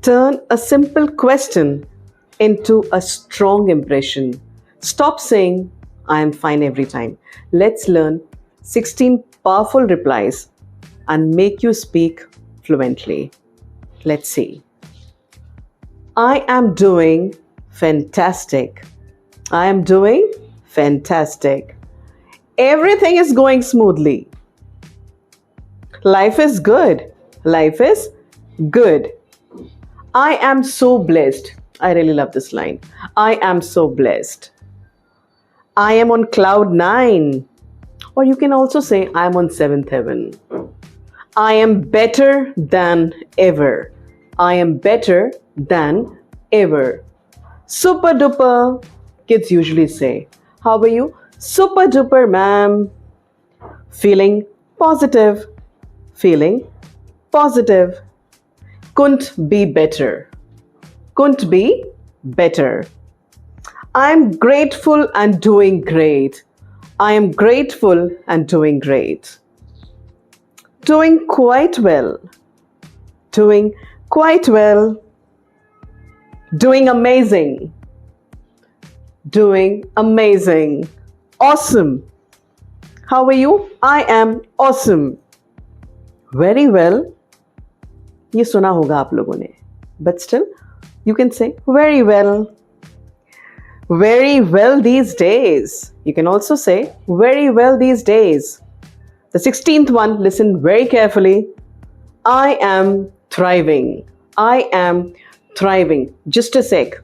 Turn a simple question into a strong impression. Stop saying, I am fine every time. Let's learn 16 powerful replies and make you speak fluently. Let's see. I am doing fantastic. I am doing fantastic. Everything is going smoothly. Life is good. Life is good. I am so blessed. I really love this line. I am so blessed. I am on cloud 9. Or you can also say, I am on 7th heaven. I am better than ever. I am better than ever. Super duper. Kids usually say, how are you? Super duper, ma'am. Feeling positive. Feeling positive. Couldn't be better. Couldn't be better. I'm grateful and doing great. I am grateful and doing great. Doing quite well. Doing quite well. Doing amazing. Doing amazing. Awesome. How are you? I am awesome. Very well. ये सुना होगा आप लोगों ने. But still, you can say very well. Very well these days. You can also say very well these days. The 16th one, listen very carefully. I am thriving. I am thriving. Just a sec.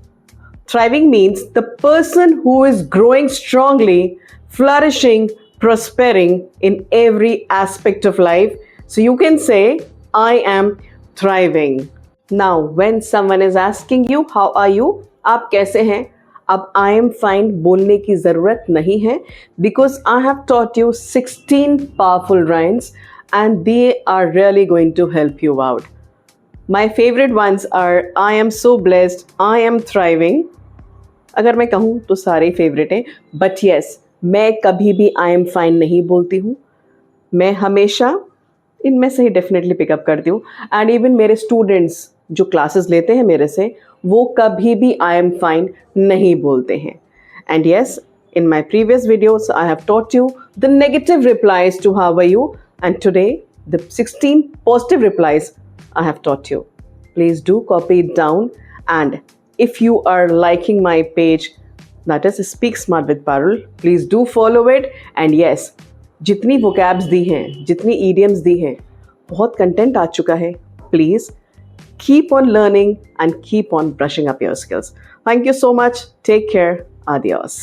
Thriving means the person who is growing strongly, flourishing, prospering in every aspect of life. So you can say, I am thriving. Now, when someone is asking you, how are you? आप कैसे हैं? अब I am fine बोलने की ज़रूरत नहीं है because I have taught you 16 powerful rhymes and they are really going to help you out. My favorite ones are I am so blessed, I am thriving. अगर मैं कहूँ तो सारे फेवरेट हैं, but yes, मैं कभी भी I am fine नहीं बोलती हूँ. मैं हमेशा इनमें से ही डेफिनेटली पिकअप करती हूँ. एंड इवन मेरे स्टूडेंट्स जो क्लासेस लेते हैं मेरे से, वो कभी भी आई एम फाइन नहीं बोलते हैं. And yes, in my previous videos I have taught you the negative replies to how are you, and today the 16 positive replies I have taught you. Please do copy it down, and if you are liking my page, that is Speak Smart with Parul, please do follow it. And yes, जितनी vocabs दी हैं, जितनी idioms दी हैं, बहुत content आ चुका है. Please keep on learning and keep on brushing up your skills. Thank you so much. Take care. Adios.